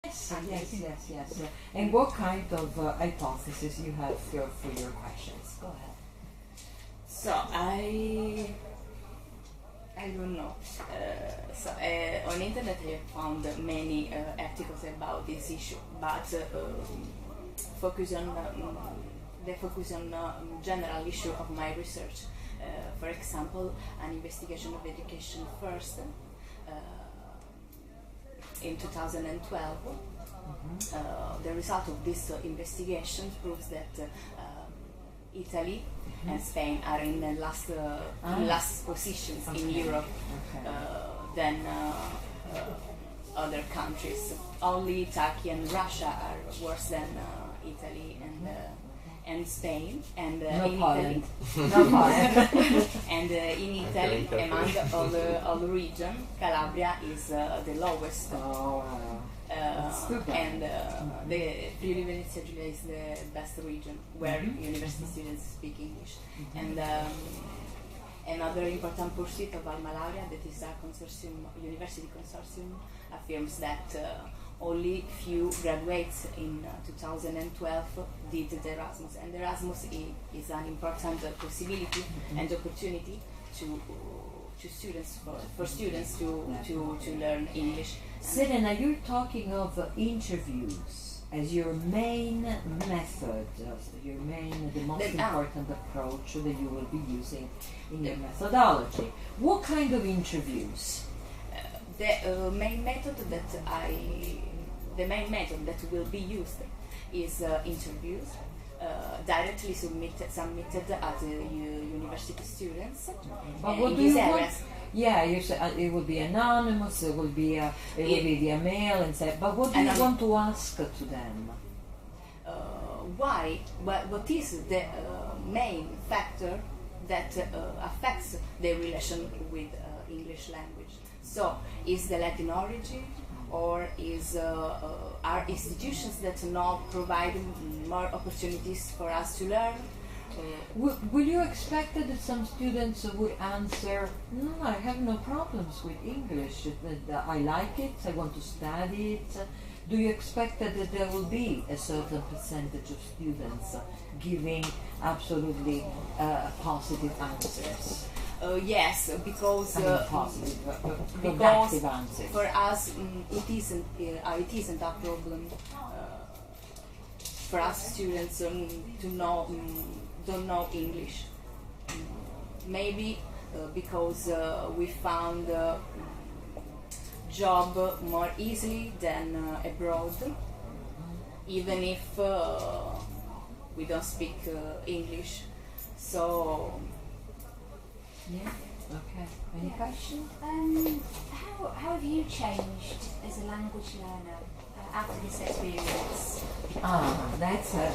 Yes. And what kind of hypothesis you have for your questions? Go ahead. So I don't know. On internet I have found many articles about this issue, but focus on they focus on general issue of my research. For example, an investigation of education first in 2012. The result of this investigation proves that Italy and Spain are in the last positions in Europe than other countries. Only Turkey and Russia are worse than Italy and Spain and in Poland. Italy. No Poland. And in Italy, among all the region, Calabria is the lowest. Oh, And the Friuli Venezia Giulia is the best region where university students speak English. And another important pursuit of Alma Laurea, that is a university consortium, affirms that only few graduates in 2012 did the Erasmus, and Erasmus is an important possibility and opportunity to students for students to learn English. Serena, you're talking of interviews as your main method, the most important approach that you will be using in your methodology. What kind of interviews? The main method that will be used is interviews directly submitted at university students in these areas. Yeah, you said it will be anonymous. It will be via mail and say. But what do you want to ask to them? Why? What is the main factor that affects their relation with English language? So, is the Latin origin, or are institutions that not provide more opportunities for us to learn? Will you expect that some students would answer, no, I have no problems with English, I like it, I want to study it? Do you expect that there will be a certain percentage of students giving absolutely positive answers? Yes, because productive answers. For us it isn't a problem for us students don't know English. Maybe because we found job more easily than abroad, even if we don't speak English. So yeah. Okay. Any question? How have you changed as a language learner after this experience? That's a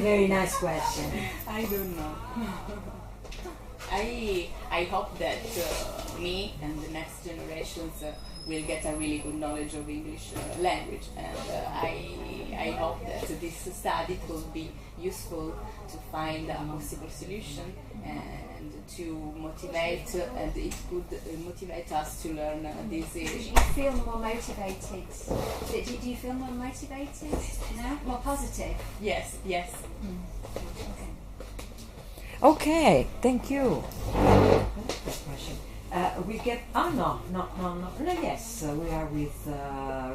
very nice question. I don't know. I hope that me and the next generations will get a really good knowledge of English language, and I hope that this study will be useful to find a possible solution and to motivate, and it could motivate us to learn this English. Do you feel more motivated? Do you feel more motivated now? More positive? Yes. Okay, thank you. We get. No. Yes, we are with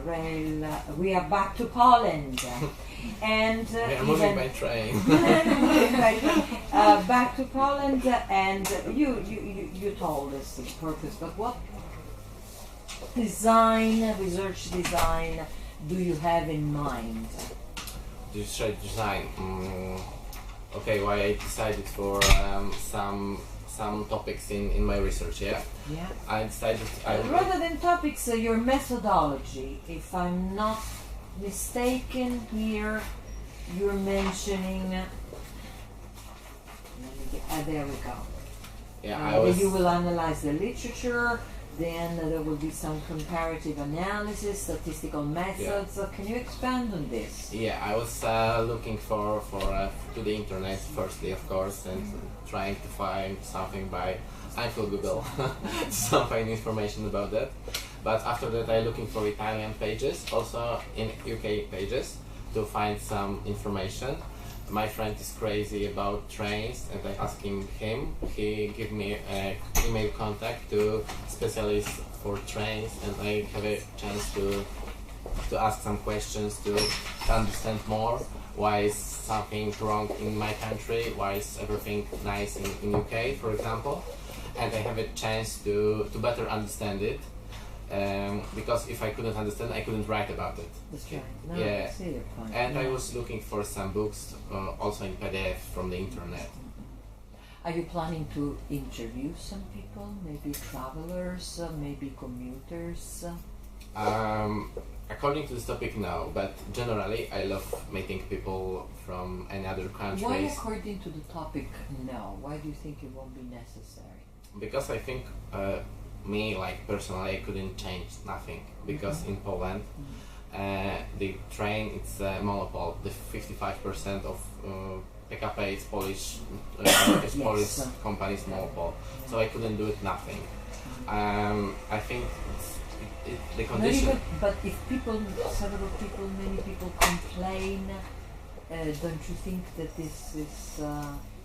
rail. We are back to Poland, and we are moving by train. Back to Poland, and you told us the purpose, but what research design do you have in mind? Research design. Okay, why I decided for some topics in my research, yeah? Yeah. I decided rather than topics, your methodology. If I'm not mistaken here, you're mentioning... there we go. Yeah, you will analyze the literature, then there will be some comparative analysis, statistical methods. Yeah. Can you expand on this? Yeah, I was looking for to the internet firstly, of course, and trying to find something by Google to find information about that. But after that, I'm looking for Italian pages, also in UK pages, to find some information. My friend is crazy about trains, and I asking him. He give me an email contact to specialists for trains, and I have a chance to ask some questions to understand more. Why is something wrong in my country? Why is everything nice in UK, for example? And I have a chance to better understand it. Because if I couldn't understand, I couldn't write about it. That's right. No, Yeah. I see your point. And I Yeah. was looking for some books, also in PDF from the internet. Are you planning to interview some people, maybe travelers, maybe commuters? According to this topic, no, but generally I love meeting people from any other countries. Why, according to the topic, no? Why do you think it won't be necessary? Because I think me, like personally, I couldn't change nothing. Because in Poland, the train, it's a monopoly. The 55% of PKP is Polish, is Yes. Polish company's monopoly. So I couldn't do it nothing. I think the Not condition. even, but if many people complain, don't you think that this is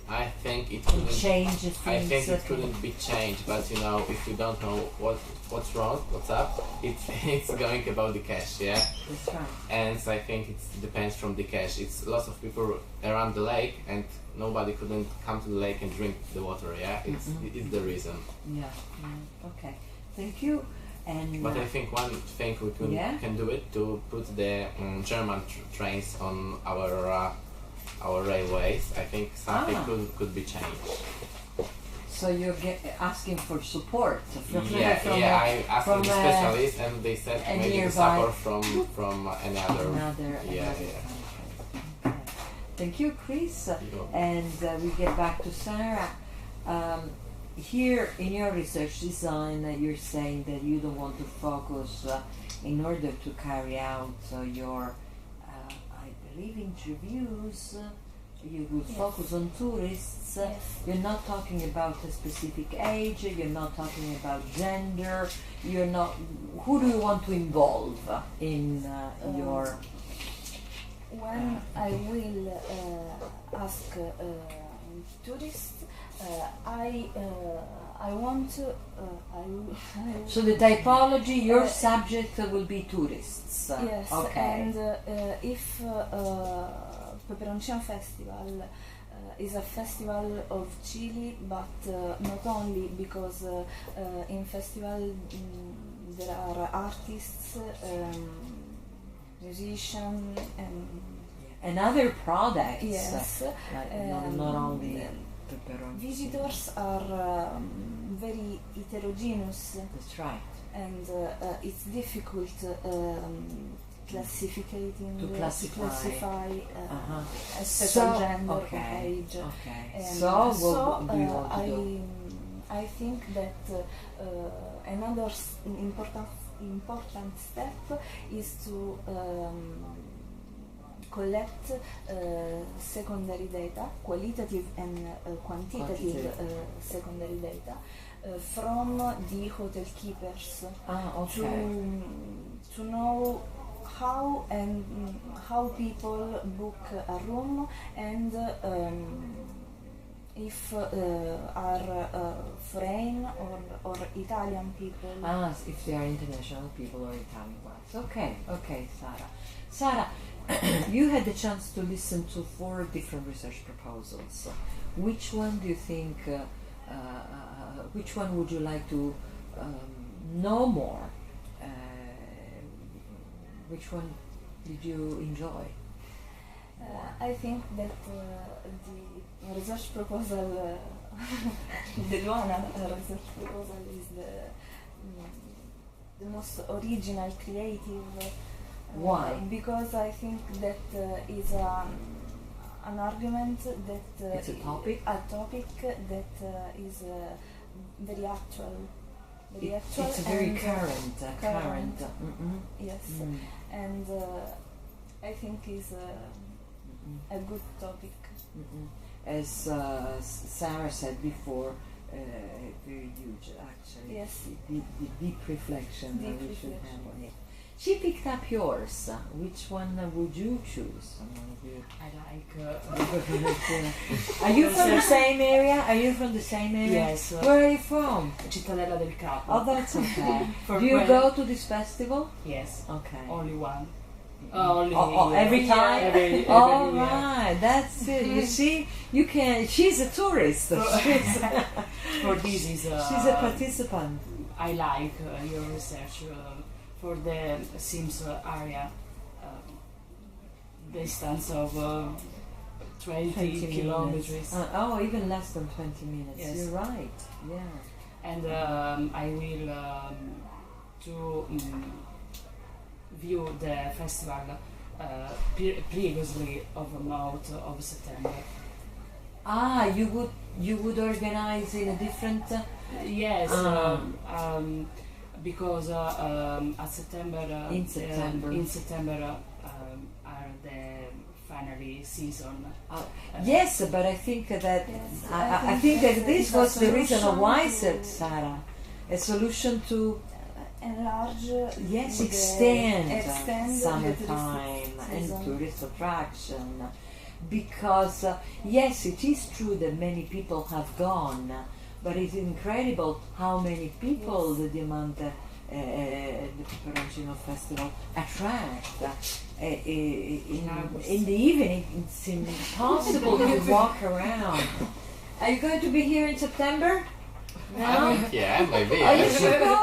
I think it can couldn't. change I things? think it couldn't be changed, but you know, if you don't know what's wrong, what's up, it's going about the cash, yeah. That's right. And I think it depends from the cash. It's lots of people around the lake, and nobody couldn't come to the lake and drink the water, yeah. It's the reason. Yeah. Okay. Thank you. And But I think one thing we can do it to put the German trains on our railways. I think something could be changed. so you're asking for support from I asked from the specialists, and they said a maybe the nearby- support from another. another Yeah. country. Okay. Thank you, Chris. You're- And we get back to Sarah. Here in your research design, you're saying that you don't want to focus in order to carry out your, I believe, interviews. You would Yes. focus on tourists. Yes. You're not talking about a specific age. You're not talking about gender. You're not. Who do you want to involve in your? When I will ask tourists, I want to. So the typology, your subject will be tourists. Yes, Okay. and if Peperoncino Festival is a festival of Chile, but not only because in festival there are artists, musicians, And other products. yes, Not only pepperoni. visitors are very heterogeneous, That's right. and it's difficult classify a certain gender or age. Okay. And So what do you want to do? I think that another important step is to collect secondary data, qualitative and quantitative secondary data from the hotel keepers Okay. to know how people book a room, and if are foreign or Italian people. If they are international people or Italian ones. Okay, Sarah. Sarah, you had the chance to listen to 4 different research proposals. Which one do you think, which one would you like to know more? Which one did you enjoy? I think that the research proposal, the Luana research proposal is the most original, creative. Why? Because I think that is an argument that It's a topic? that is very actual. It's very and, current. current. Mm-mm. Yes, Mm. and I think is a good topic. Mm-mm. As Sarah said before, very huge, actually. Yes. The deep reflection Deep that we should reflection. have on it. She picked up yours. Which one would you choose? Among you? I like. Are you from the same area? Are you from the same area? Yes. Where are you from? Cittadella del Capo. Oh, that's okay. For Do you when- go to this festival? Yes. Okay. Only one. Only every time? Every All year. right, that's it. You see, you can. She's a tourist. She's For this is. a participant. I like your research for the Sims area. Distance of 20 kilometers. Oh, even less than 20 minutes. Yes. You're right. Yeah. And I will to view the festival previously of a month of September. Ah, you would organize in a different. Yes, because at September In September. are the finally season. Yes, but I think that Yes, I think that this it's a was the reason solution why to- said Sarah, a solution to enlarge. yes the- extend the summertime touristic and season. tourist attraction, because yes, it is true that many people have gone, but it's incredible how many people Yes. the Diamante the Peperoncino Festival attract. In the evening, it's impossible to walk around. Are you going to be here in September? No? Yeah, maybe. Oh, you yes. should go!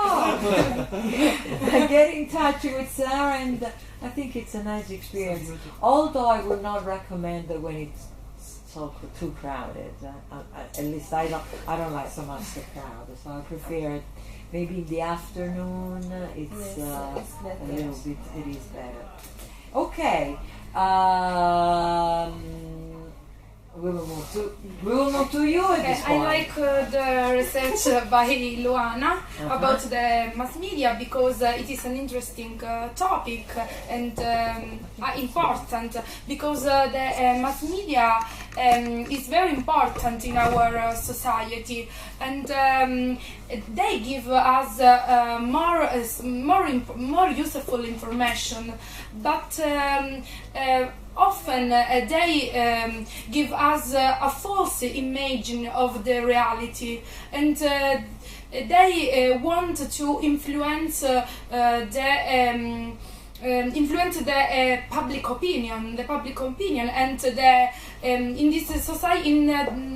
Get in touch with Sarah, and I think it's a nice experience. Although I would not recommend that when it's too crowded. At least I don't like so much the crowd, so I prefer it maybe in the afternoon. It's Yes, a it's better. little bit. It is better. Okay. We will move to you at this I point. like the research by Luana about the mass media because it is an interesting topic and important because the mass media is very important in our society and they give us more useful information, but often they give us a false image of the reality, and they want to influence the public opinion, and in this society, in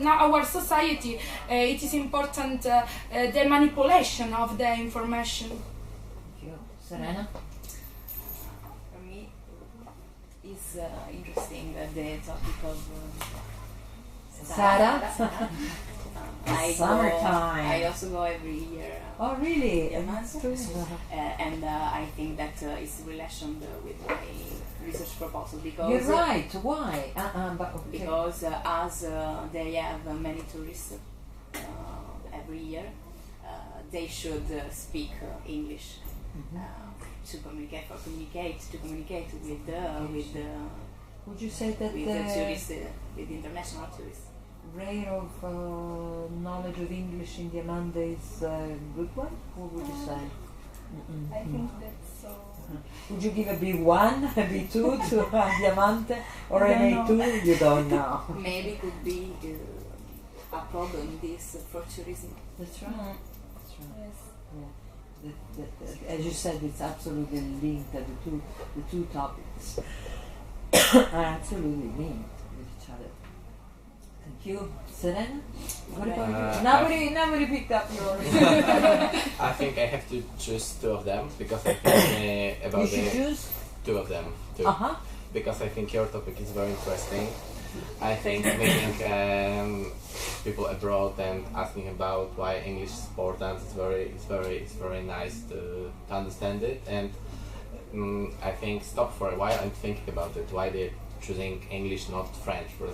our society, it is important the manipulation of the information. Thank you. Serena? For me, it's interesting the topic of Sarah? Summertime. I also go every year. Oh, really? Yeah, That's true. And I think that it's relation with my research proposal because You're right. Why? But okay. because as they have many tourists every year, they should speak English to communicate with the Would you say that with the the tourists, with international tourists. rate of knowledge of English in Diamante is a good one? What would you say? I think that's so. Would you give a B1, a B2 to Diamante, or I an don't A2? You don't know. Maybe could be a problem this for tourism. That's right. That's right. Yes. Yeah. As you said, it's absolutely linked. The two topics are absolutely linked with each other. Thank you, Serena. What about you? Nobody picked up yours. I think I have to choose two of them because I think You about should the choose. two of them too. Because I think your topic is very interesting. I think meeting people abroad and asking about why English is important is very nice to understand it, and I think stop for a while and thinking about it. Why they're choosing English, not French, for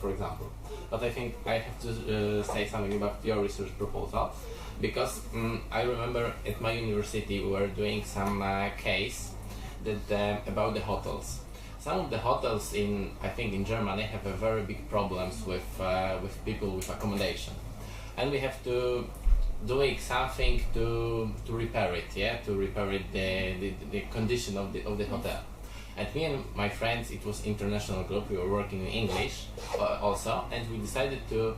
example. But I think I have to say something about your research proposal, because I remember at my university we were doing some case that about the hotels. Some of the hotels in Germany have a very big problems with people with accommodation, and we have to doing something to repair it, to repair it the condition of the hotel. And me and my friends, it was international group. We were working in English also, and we decided to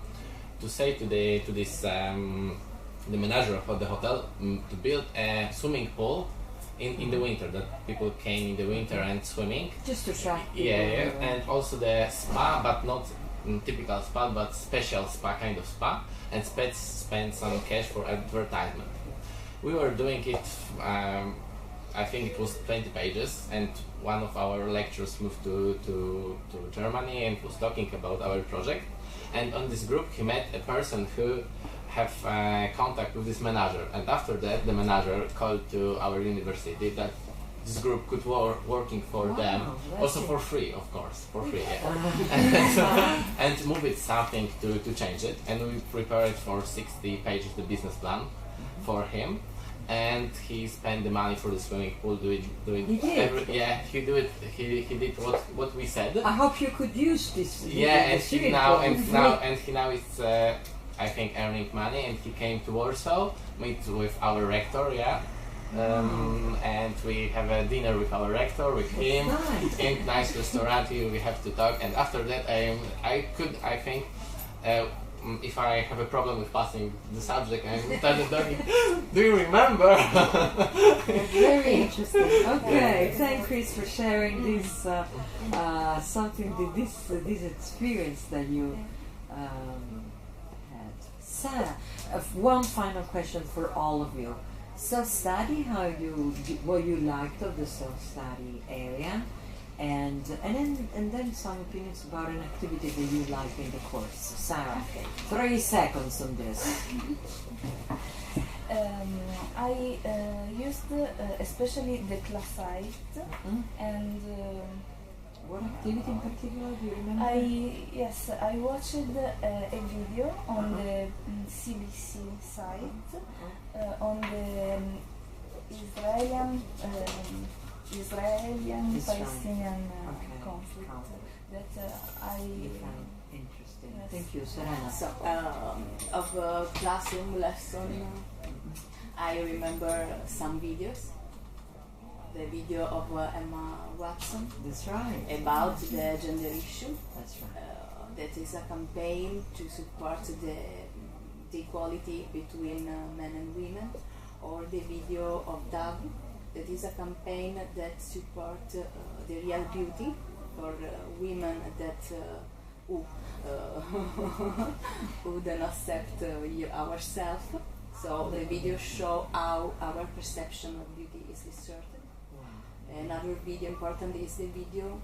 say to this the manager of the hotel to build a swimming pool in the winter, that people came in the winter and swimming. Just to attract people. Yeah, and also the spa, but not typical spa, but special spa, kind of spa, and spend some cash for advertisement. We were doing it, I think it was 20 pages, and one of our lecturers moved to Germany and was talking about our project. And on this group he met a person who have contact with this manager, and after that the manager called to our university that this group could working for them, also for free, of course, for free, and move it something to change it, and we prepared for 60 pages the business plan for him, and he spent the money for the swimming pool doing He did? he did what we said. I hope you could use this. And he now now is I think earning money, and he came to Warsaw, meet with our rector, and we have a dinner with our rector, with him, in nice restaurant. We have to talk, and after that I think if I have a problem with passing the subject, I started talking. Do you remember? Very interesting. Okay, thank Chris for sharing this this experience that you had. Sarah, one final question for all of you. Self-study, what you liked of the self-study area, and then some opinions about an activity that you like in the course. Sarah, 3 seconds on this. I used especially the classite and what activity in particular do you remember? I watched a video on the CBC site on the Israeli-Palestinian conflict that I found interesting. Yes. Thank you, Serena. So, of classroom lesson, I remember some videos. The video of Emma Watson That's right. about the gender issue. That's right. That is a campaign to support the equality between men and women, or the video of Dove. That is a campaign that supports the real beauty for women that who don't accept ourselves. So the video show how our perception of beauty is distorted. Another video important is the video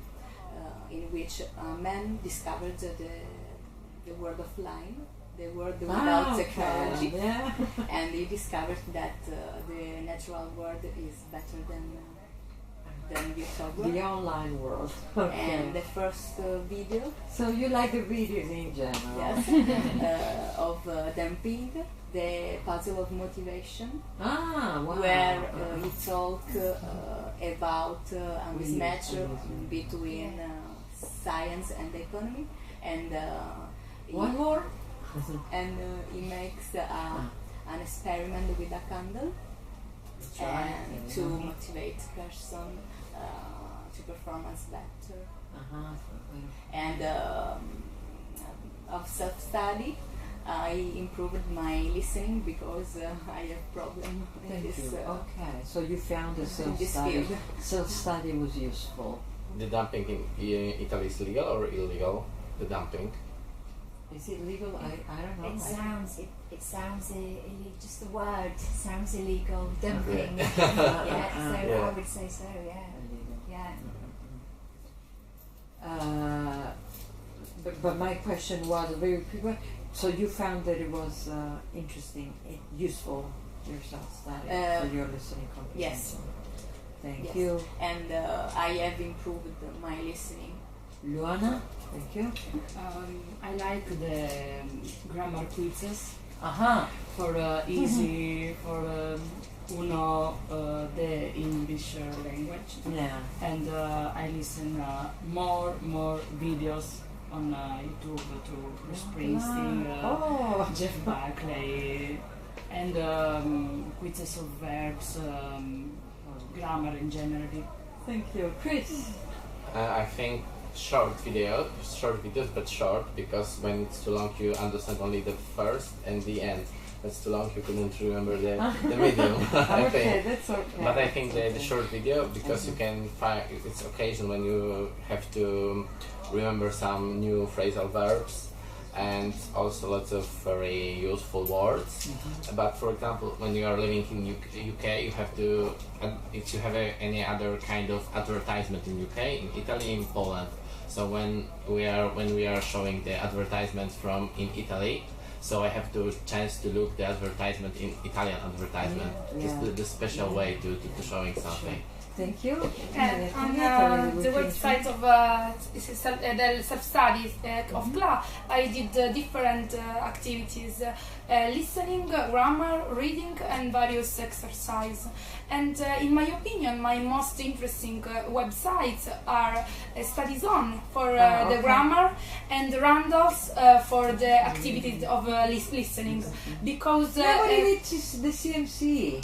in which a man discovered the word of line, the word without technology, and he discovered that the natural word is better than virtual word. The online world. Okay. And the first video. So you like the videos in general? Yes. Of Dumping, the puzzle of motivation, Wow. where he talked about a mismatch between science and economy, and One more? and he makes an experiment with a candle and to motivate person to performance better. And of self-study, I improved my listening because I have problem in this. Okay, so you found the this self-study. field. Self-study was useful. The dumping in Italy is legal or illegal? The dumping. Is it legal? I don't know. It sounds just the word sounds illegal. Dumping. Yeah. I would say so. Yeah. But my question was very quick. So you found that it was interesting, useful, your self-study for your listening comprehension. Yes. Thank you. And I have improved my listening. Luana, thank you. I like the grammar quizzes Aha. for easy for who know the English language. Yeah. And I listen more videos on YouTube to Bruce Springsteen, Jeff Buckley, and quizzes of verbs, grammar in general. Thank you. Chris? I think short videos, but short, because when it's too long you understand only the first and the end. That's too long, you couldn't remember the medium. I Okay, think. that's okay. But I think the short video, because you can find, it's occasion when you have to remember some new phrasal verbs and also lots of very useful words. But for example, when you are living in UK, you have to, if you have any other kind of advertisement in UK, in Italy, in Poland. So when we are showing the advertisements from in Italy, so I have to chance to look the advertisement in Italian advertisement. It's the special way to showing something. Thank you. And on the website of the self-study of CLA, I did different activities, listening, grammar, reading, and various exercise. And in my opinion, my most interesting websites are Study Zone for the grammar and Randall's for the activities of listening. Because it is the CMC.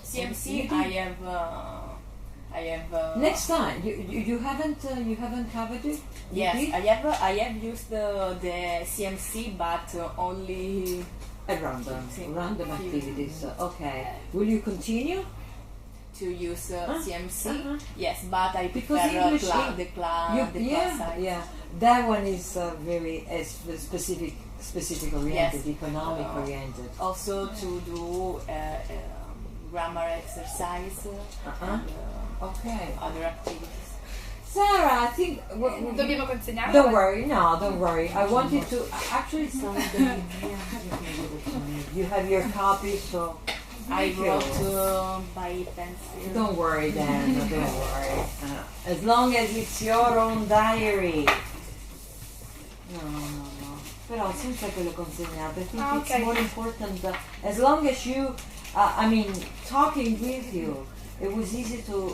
CMC, I have. Next time, you haven't covered it. Yes, You did? I have used the CMC, but only At random activities. Okay. Will you continue? to use CMC. Yes, but I Because prefer English, the class side. yeah. That one is very specific oriented, Yes. economic oriented. Also to do grammar exercise and Okay. other activities. Sarah, I think. dobbiamo consegnare. Don't worry, no, don't worry. I wanted to actually. You have your copy, so. I Thank you. wrote by pencil. Don't worry, Dan. Don't worry. As long as it's your own diary. No. Però senza che lo consegnate, I think it's Okay. more important that as long as you, talking with you, it was easy to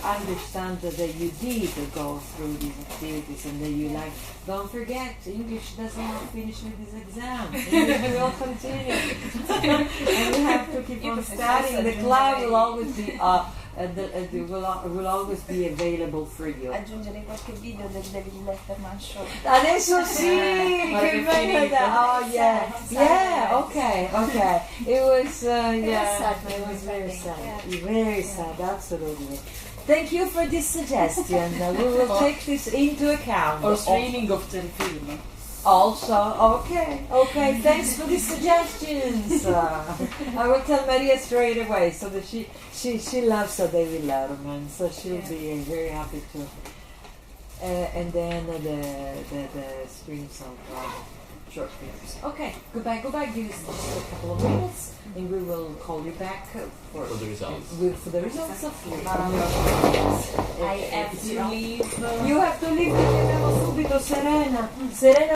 understand that you did go through these activities and that you like. Don't forget, English doesn't finish with this exam. English will continue, and you have to keep on studying. The club will always be will always be available for you. Aggiungere qualche video del David Letterman show. Adesso sì, che bello da. Oh yeah, yeah. Okay. It was it was very sad, absolutely. Thank you for this suggestion. We will take this into account. Or streaming of telefilm. Also, okay. Thanks for the suggestions. I will tell Maria straight away, so that she loves David Letterman, so she'll be very happy to. And then the streams of short films. Okay, goodbye. Give us just a couple of minutes, and we will call you back for the results. For the results of I have to leave. You have to leave. Subito, Serena.